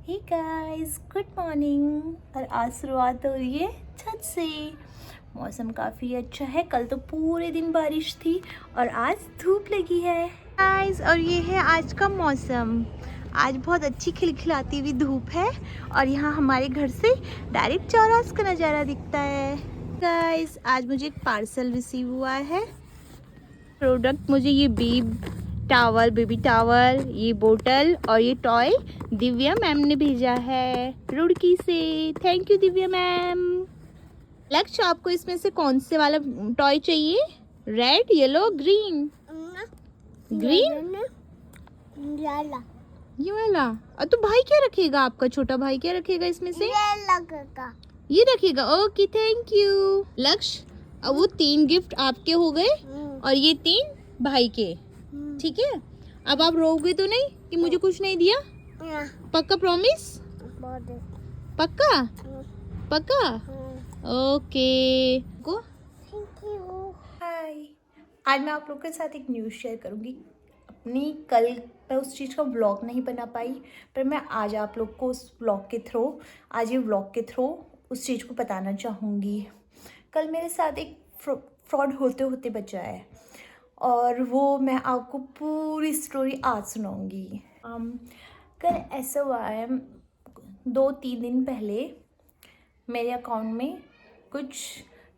Hey guys, good morning. और आज शुरुआत हो रही है छत से। मौसम काफ़ी अच्छा है। कल तो पूरे दिन बारिश थी और आज धूप लगी है गाइस। और ये है आज का मौसम। आज बहुत अच्छी खिलखिलाती हुई धूप है और यहाँ हमारे घर से डायरेक्ट चौरास का नज़ारा दिखता है गाइस। आज मुझे एक पार्सल रिसीव हुआ है। प्रोडक्ट मुझे ये टावल, बेबी टावल, ये बोतल और ये टॉय दिव्या मैम ने भेजा है रुड़की से। Thank you Divya ma'am. लक्ष्य, आपको इसमें से कौन से वाला टॉय चाहिए? Red, yellow, green? ग्रीन, ये वाला। और तो भाई क्या रखेगा? आपका छोटा भाई क्या रखेगा इसमें से? ये रखेगा। ओके, थैंक यू लक्ष्य। अब वो 3 गिफ्ट आपके हो गए और ये 3 भाई के। ठीक है, अब आप रोओगे तो नहीं कि मुझे कुछ नहीं दिया? पक्का प्रॉमिस? पक्का पक्का? ओके को हाय। आज मैं आप लोग के साथ एक न्यूज़ शेयर करूंगी अपनी। कल मैं उस चीज़ का व्लॉग नहीं बना पाई, पर मैं आज आप लोग को उस व्लॉग के थ्रू, आज ये व्लॉग के थ्रू उस चीज़ को बताना चाहूँगी। कल मेरे साथ एक फ्रॉड होते होते बचा है और वो मैं आपको पूरी स्टोरी आज सुनाऊंगी। कल ऐसा हुआ है, 2-3 दिन पहले मेरे अकाउंट में कुछ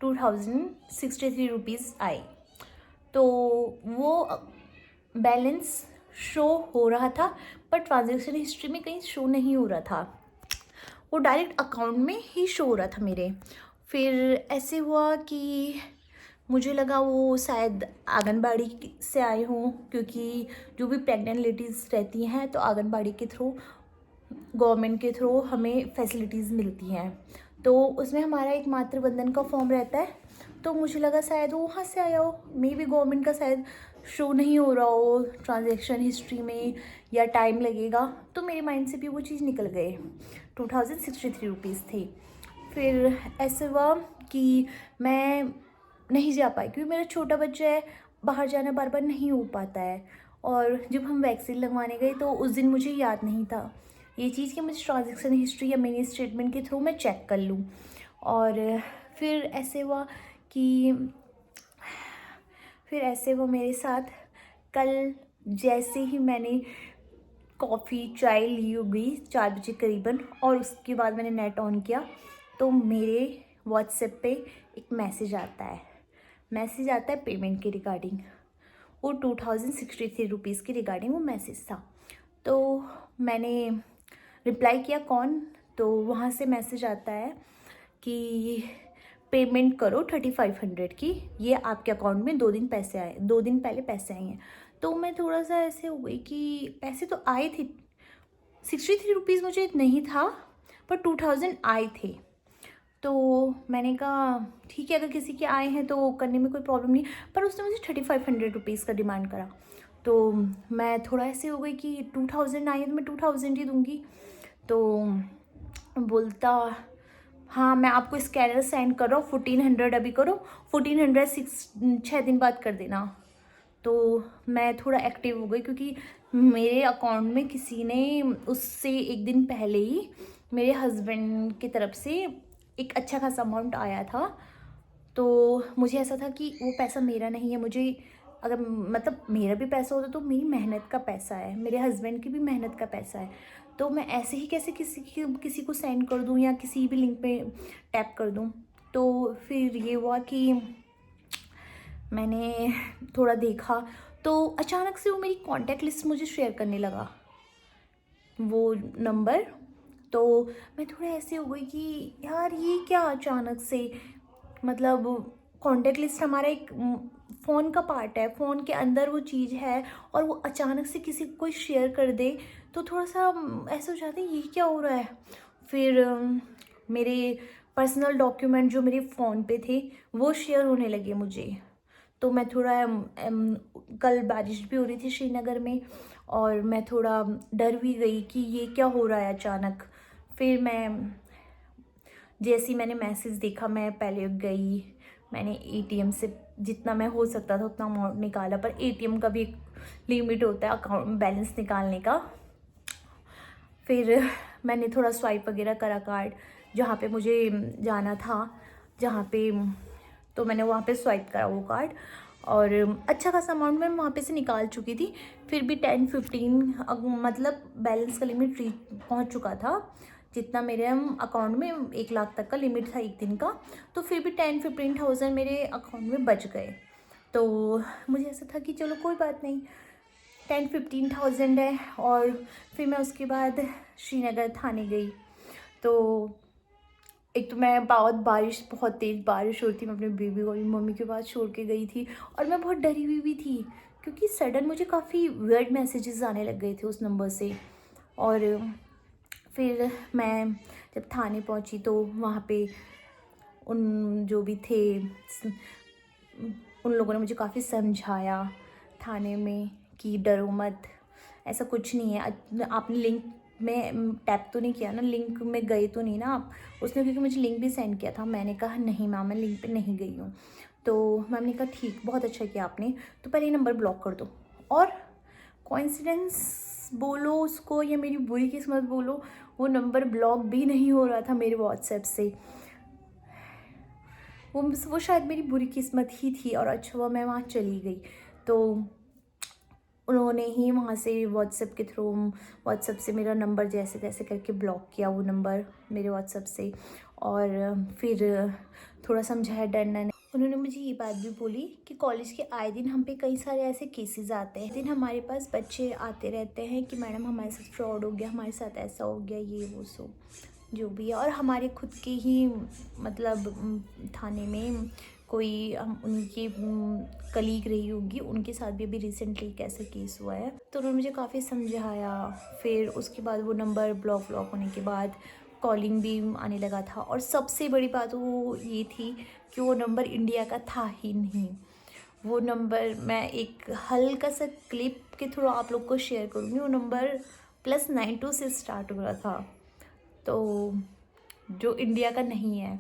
2063 रुपीज़ आए। तो वो बैलेंस शो हो रहा था, पर ट्रांजैक्शन हिस्ट्री में कहीं शो नहीं हो रहा था। वो डायरेक्ट अकाउंट में ही शो हो रहा था मेरे। फिर ऐसे हुआ कि मुझे लगा वो शायद आंगनबाड़ी से आए हों, क्योंकि जो भी प्रेग्नेंट लेडीज़ रहती हैं तो आंगनबाड़ी के थ्रू, गवर्नमेंट के थ्रू हमें फैसिलिटीज़ मिलती हैं। तो उसमें हमारा एक मातृवंदन का फॉर्म रहता है। तो मुझे लगा शायद वो वहाँ से आया हो, मे भी गवर्नमेंट का शायद शो नहीं हो रहा हो ट्रांजैक्शन हिस्ट्री में, या टाइम लगेगा। तो मेरे माइंड से भी वो चीज़ निकल गए। 2063 रुपीज़ थे। फिर ऐसे हुआ कि मैं नहीं जा पाई क्योंकि मेरा छोटा बच्चा है, बाहर जाना बार बार नहीं हो पाता है। और जब हम वैक्सीन लगवाने गए तो उस दिन मुझे याद नहीं था ये चीज़ कि मुझे ट्रांजैक्शन हिस्ट्री या मिनी स्टेटमेंट के थ्रू मैं चेक कर लूँ। और फिर ऐसे हुआ कि मेरे साथ कल जैसे ही मैंने कॉफ़ी चाय ली होगी 4 बजे करीबन, और उसके बाद मैंने नेट ऑन किया तो मेरे व्हाट्सएप पे एक मैसेज आता है पेमेंट के रिगार्डिंग। वो 2063 रुपीज़ के रिगार्डिंग वो मैसेज था। तो मैंने रिप्लाई किया कौन, तो वहाँ से मैसेज आता है कि पेमेंट करो 3500 की, ये आपके अकाउंट में 2 दिन पहले पैसे आए हैं। तो मैं थोड़ा सा ऐसे हो गई कि पैसे तो आए थे, 63 रुपीज़ मुझे नहीं था, पर 2000 आए थे। तो मैंने कहा ठीक है, अगर किसी के आए हैं तो करने में कोई प्रॉब्लम नहीं, पर उसने मुझे 3500 रुपीज़ का डिमांड करा। तो मैं थोड़ा ऐसे हो गई कि 2000 आई है तो मैं 2000 ही दूँगी। तो बोलता हाँ, मैं आपको स्कैनर सेंड कर रहा हूँ, 1400 अभी करो, 1400 6 दिन बाद कर देना। तो मैं थोड़ा एक्टिव हो गई क्योंकि मेरे अकाउंट में किसी ने उससे 1 दिन पहले ही मेरे हस्बैंड की तरफ से एक अच्छा खासा अमाउंट आया था। तो मुझे ऐसा था कि वो पैसा मेरा नहीं है, मुझे अगर मतलब मेरा भी पैसा होता तो मेरी मेहनत का पैसा है, मेरे हस्बैंड की भी मेहनत का पैसा है। तो मैं ऐसे ही कैसे किसी को सेंड कर दूं या किसी भी लिंक पे टैप कर दूं। तो फिर ये हुआ कि मैंने थोड़ा देखा तो अचानक से वो मेरी कॉन्टैक्ट लिस्ट मुझे शेयर करने लगा वो नंबर। तो मैं थोड़ा ऐसे हो गई कि यार ये क्या अचानक से, मतलब कॉन्टैक्ट लिस्ट हमारा एक फ़ोन का पार्ट है, फ़ोन के अंदर वो चीज़ है और वो अचानक से किसी को कोई शेयर कर दे तो थोड़ा सा ऐसा हो जाता है ये क्या हो रहा है। फिर मेरे पर्सनल डॉक्यूमेंट जो मेरे फ़ोन पे थे वो शेयर होने लगे मुझे। तो मैं थोड़ा कल बारिश भी हो रही थी श्रीनगर में और मैं थोड़ा डर भी गई कि ये क्या हो रहा है अचानक। फिर मैं जैसे ही मैंने मैसेज देखा मैं पहले गई, मैंने एटीएम से जितना मैं हो सकता था उतना अमाउंट निकाला, पर एटीएम का भी एक लिमिट होता है अकाउंट बैलेंस निकालने का। फिर मैंने थोड़ा स्वाइप वगैरह करा कार्ड जहाँ पे मुझे जाना था, जहाँ पे, तो मैंने वहाँ पे स्वाइप करा वो कार्ड और अच्छा खासा अमाउंट मैं वहाँ पे से निकाल चुकी थी। फिर भी 10-15 मतलब बैलेंस का लिमिट पहुँच चुका था, जितना मेरे अकाउंट में 1 लाख तक का लिमिट था एक दिन का। तो फिर भी 10-15 थाउजेंड मेरे अकाउंट में बच गए। तो मुझे ऐसा था कि चलो कोई बात नहीं, 10-15 थाउजेंड है। और फिर मैं उसके बाद श्रीनगर थाने गई। तो एक तो मैं बहुत तेज़ बारिश हो रही थी, मैं अपने बेबी को मम्मी के पास छोड़ के गई थी और मैं बहुत डरी हुई भी थी, क्योंकि सडन मुझे काफ़ी वियर्ड मैसेजेस आने लग गए थे उस नंबर से। और फिर मैं जब थाने पहुंची तो वहाँ पे उन जो भी थे उन लोगों ने मुझे काफ़ी समझाया थाने में कि डरो मत, ऐसा कुछ नहीं है। आपने लिंक में टैप तो नहीं किया ना, लिंक में गए तो नहीं ना आप? उसने क्योंकि मुझे लिंक भी सेंड किया था। मैंने कहा नहीं मैम, मैं लिंक पे नहीं गई हूँ। तो मैम ने कहा ठीक, बहुत अच्छा किया आपने, तो पहले नंबर ब्लॉक कर दो। और कोइंसिडेंस बोलो उसको या मेरी बुरी किस्मत बोलो, वो नंबर ब्लॉक भी नहीं हो रहा था मेरे व्हाट्सएप से। वो शायद मेरी बुरी किस्मत ही थी। और अच्छा हुआ मैं वहाँ चली गई। तो उन्होंने ही वहाँ से व्हाट्सएप के थ्रू, व्हाट्सएप से मेरा नंबर जैसे तैसे करके ब्लॉक किया वो नंबर मेरे व्हाट्सएप से। और फिर थोड़ा समझाया, डरना नहीं। उन्होंने मुझे ये बात भी बोली कि कॉलेज के आए दिन हम पे कई सारे ऐसे केसेस आते हैं, दिन हमारे पास बच्चे आते रहते हैं कि मैडम हमारे साथ फ्रॉड हो गया, हमारे साथ ऐसा हो गया, ये वो सो जो भी है। और हमारे खुद के ही मतलब थाने में कोई उनकी कलीग रही होगी, उनके साथ भी अभी रिसेंटली एक ऐसा केस हुआ है। तो उन्होंने मुझे काफ़ी समझाया। फिर उसके बाद वो नंबर ब्लॉक होने के बाद कॉलिंग भी आने लगा था। और सबसे बड़ी बात वो ये थी कि वो नंबर इंडिया का था ही नहीं। वो नंबर मैं एक हल्का सा क्लिप के थ्रू आप लोग को शेयर करूँगी। वो नंबर +92 से स्टार्ट हो रहा था, तो जो इंडिया का नहीं है।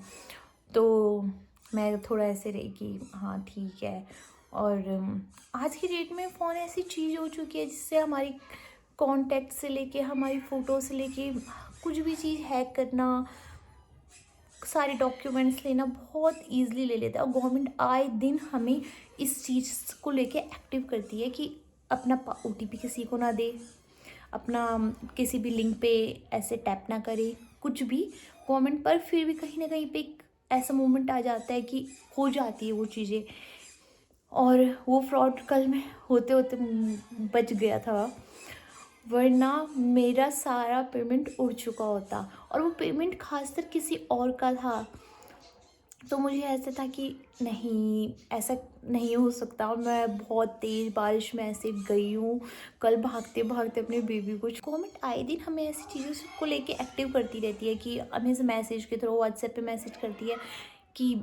तो मैं थोड़ा ऐसे रही कि हाँ ठीक है। और आज की डेट में फ़ोन ऐसी चीज़ हो चुकी है जिससे हमारी कॉन्टैक्ट से लेके हमारी फ़ोटो से लेके कुछ भी चीज़ हैक करना, सारे डॉक्यूमेंट्स लेना बहुत ईजिली ले लेता है। और गवर्नमेंट आए दिन हमें इस चीज़ को लेके एक्टिव करती है कि अपना OTP किसी को ना दे, अपना किसी भी लिंक पे ऐसे टैप ना करे, कुछ भी गवर्नमेंट। पर फिर भी कहीं ना कहीं पे एक ऐसा मोमेंट आ जाता है कि हो जाती है वो चीज़ें। और वो फ्रॉड कल में होते होते बच गया था, वरना मेरा सारा पेमेंट उड़ चुका होता। और वो पेमेंट खासकर किसी और का था। तो मुझे ऐसा था कि नहीं, ऐसा नहीं हो सकता। और मैं बहुत तेज़ बारिश में ऐसे गई हूँ कल, भागते भागते अपने बेबी को। गवर्नमेंट आए दिन हमें ऐसी चीज़ों को लेके एक्टिव करती रहती है कि हमें से मैसेज के थ्रू, व्हाट्सएप पे मैसेज करती है कि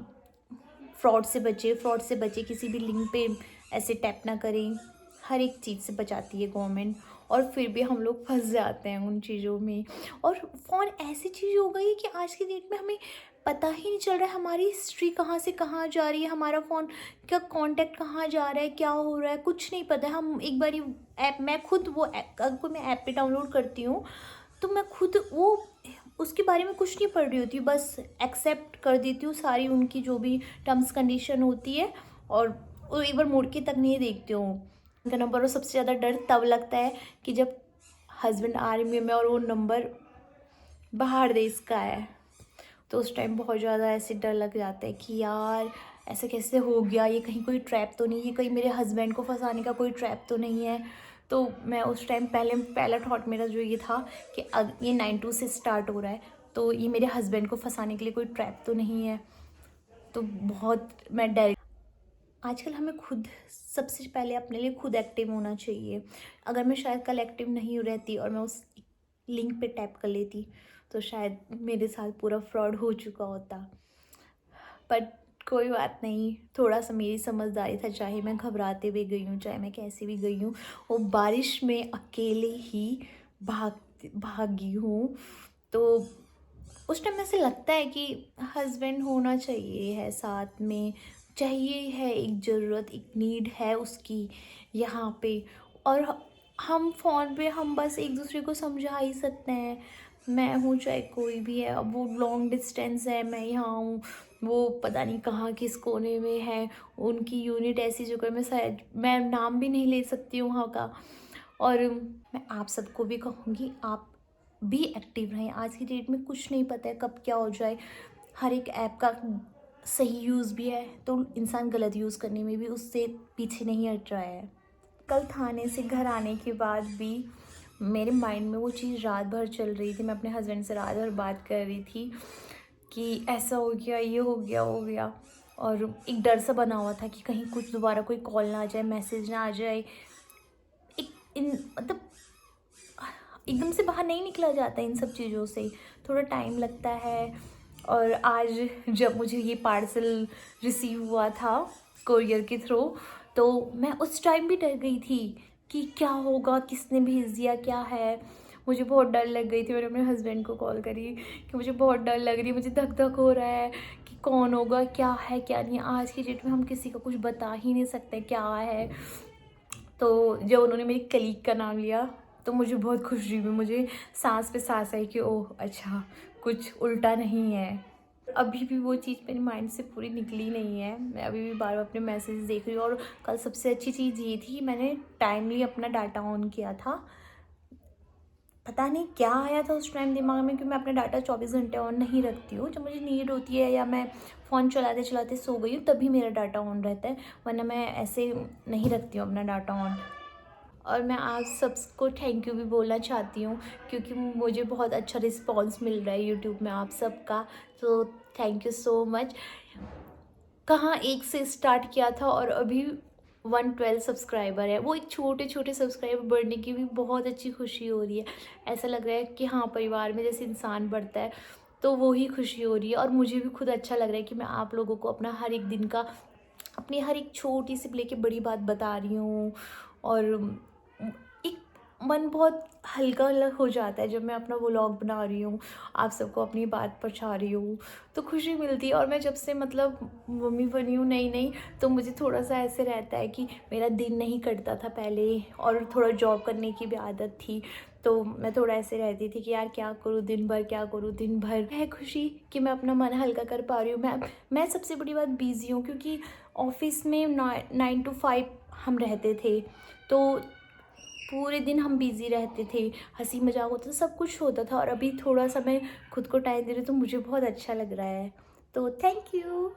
फ्रॉड से बचे, किसी भी लिंक पे ऐसे टैप ना करें। हर एक चीज़ से बचाती है गवर्नमेंट। और फिर भी हम लोग फंस जाते हैं उन चीज़ों में। और फ़ोन ऐसी चीज़ हो गई है कि आज की डेट में हमें पता ही नहीं चल रहा है हमारी हिस्ट्री कहाँ से कहाँ जा रही है, हमारा फ़ोन का कांटेक्ट कहाँ जा रहा है, क्या हो रहा है, कुछ नहीं पता है। हम एक बारी ऐप, मैं खुद वो ऐप, अगर कोई मैं ऐप पे डाउनलोड करती हूँ तो मैं खुद वो उसके बारे में कुछ नहीं पढ़ रही होती, बस एक्सेप्ट कर देती हूँ सारी उनकी जो भी टर्म्स कंडीशन होती है। और एक बार मुड़ के तक नहीं देखती हूँ उनका नंबर। और सबसे ज़्यादा डर तब लगता है कि जब हस्बैंड आर्मी में और वो नंबर बाहर देश का है, तो उस टाइम बहुत ज़्यादा ऐसे डर लग जाता है कि यार ऐसे कैसे हो गया, ये कहीं कोई ट्रैप तो नहीं है, कहीं मेरे हस्बैंड को फंसाने का कोई ट्रैप तो नहीं है। तो मैं उस टाइम पहला थॉट मेरा जो ये था कि ये 92 से स्टार्ट हो रहा है, तो ये मेरे हस्बैंड को फंसाने के लिए कोई ट्रैप तो नहीं है। तो बहुत मैं डर। आजकल हमें खुद सबसे पहले अपने लिए खुद एक्टिव होना चाहिए। अगर मैं शायद कल एक्टिव नहीं रहती और मैं उस लिंक पे टैप कर लेती तो शायद मेरे साथ पूरा फ्रॉड हो चुका होता। बट कोई बात नहीं, थोड़ा सा मेरी समझदारी था। चाहे मैं घबराते हुए गई हूँ, चाहे मैं कैसे भी गई हूँ, वो बारिश में अकेले ही भागी हूँ। तो उस टाइम ऐसे लगता है कि हस्बैंड होना चाहिए है साथ में, चाहिए है, एक ज़रूरत, एक नीड है उसकी यहाँ पे। और हम फ़ोन पे हम बस एक दूसरे को समझा ही सकते हैं, मैं हूँ चाहे कोई भी है। अब वो लॉन्ग डिस्टेंस है, मैं यहाँ हूँ, वो पता नहीं कहाँ किस कोने में है, उनकी यूनिट ऐसी जगह में, शायद मैं नाम भी नहीं ले सकती हूँ वहाँ का। और मैं आप सबको भी कहूँगी, आप भी एक्टिव रहें। आज की डेट में कुछ नहीं पता है कब क्या हो जाए। हर एक ऐप का सही यूज़ भी है, तो इंसान गलत यूज़ करने में भी उससे पीछे नहीं हट रहा है। कल थाने से घर आने के बाद भी मेरे माइंड में वो चीज़ रात भर चल रही थी। मैं अपने हस्बैंड से रात भर बात कर रही थी कि ऐसा हो गया, ये हो गया, वो हो गया। और एक डर सा बना हुआ था कि कहीं कुछ दोबारा कोई कॉल ना आ जाए, मैसेज ना आ जाए। एक इन मतलब एकदम से बाहर नहीं निकला जाता इन सब चीज़ों से, थोड़ा टाइम लगता है। और आज जब मुझे ये पार्सल रिसीव हुआ था कोरियर के थ्रू, तो मैं उस टाइम भी डर गई थी कि क्या होगा, किसने भेज दिया, क्या है। मुझे बहुत डर लग गई थी। मैंने अपने हस्बैंड को कॉल करी कि मुझे बहुत डर लग रही है, मुझे धक धक हो रहा है कि कौन होगा, क्या है क्या नहीं। आज की डेट में हम किसी को कुछ बता ही नहीं सकते क्या है। तो जब उन्होंने मेरी कलीग का नाम लिया तो मुझे बहुत खुशी हुई, मुझे सांस पे सांस आई कि ओह अच्छा, कुछ उल्टा नहीं है। अभी भी वो चीज़ मेरे माइंड से पूरी निकली नहीं है, मैं अभी भी बार बार अपने मैसेज देख रही हूँ। और कल सबसे अच्छी चीज़ ये थी, मैंने टाइमली अपना डाटा ऑन किया था। पता नहीं क्या आया था उस टाइम दिमाग में कि मैं अपना डाटा 24 घंटे ऑन नहीं रखती हूँ। जब मुझे नीड होती है या मैं फ़ोन चलाते चलाते सो गई हूँ तभी मेरा डाटा ऑन रहता है, वरना मैं ऐसे नहीं रखती हूँ अपना डाटा ऑन। और मैं आप सबको थैंक यू भी बोलना चाहती हूँ, क्योंकि मुझे बहुत अच्छा रिस्पॉन्स मिल रहा है यूट्यूब में आप सबका। तो थैंक यू सो मच। कहाँ एक से स्टार्ट किया था और अभी 112 सब्सक्राइबर है। वो एक छोटे छोटे सब्सक्राइबर बढ़ने की भी बहुत अच्छी खुशी हो रही है। ऐसा लग रहा है कि हाँ, परिवार में जैसे इंसान बढ़ता है तो वो ही खुशी हो रही है। और मुझे भी खुद अच्छा लग रहा है कि मैं आप लोगों को अपना हर एक दिन का, अपनी हर एक छोटी सी लेके बड़ी बात बता रही हूँ। और एक मन बहुत हल्का हो जाता है जब मैं अपना व्लॉग बना रही हूँ, आप सबको अपनी बात पहुँचा रही हूँ, तो खुशी मिलती है। और मैं जब से मतलब मम्मी बनी हूँ नई नई, तो मुझे थोड़ा सा ऐसे रहता है कि मेरा दिन नहीं कटता था पहले, और थोड़ा जॉब करने की भी आदत थी। तो मैं थोड़ा ऐसे रहती थी कि यार क्या करूँ दिन भर, क्या करूँ दिन भर। है खुशी कि मैं अपना मन हल्का कर पा रही हूँ। मैं सबसे बड़ी बात बिज़ी हूँ, क्योंकि ऑफिस में 9 to 5 हम रहते थे, तो पूरे दिन हम बिज़ी रहते थे, हंसी मजाक होता था, सब कुछ होता था। और अभी थोड़ा सा मैं खुद को टाइम दे रही हूँ तो मुझे बहुत अच्छा लग रहा है। तो थैंक यू।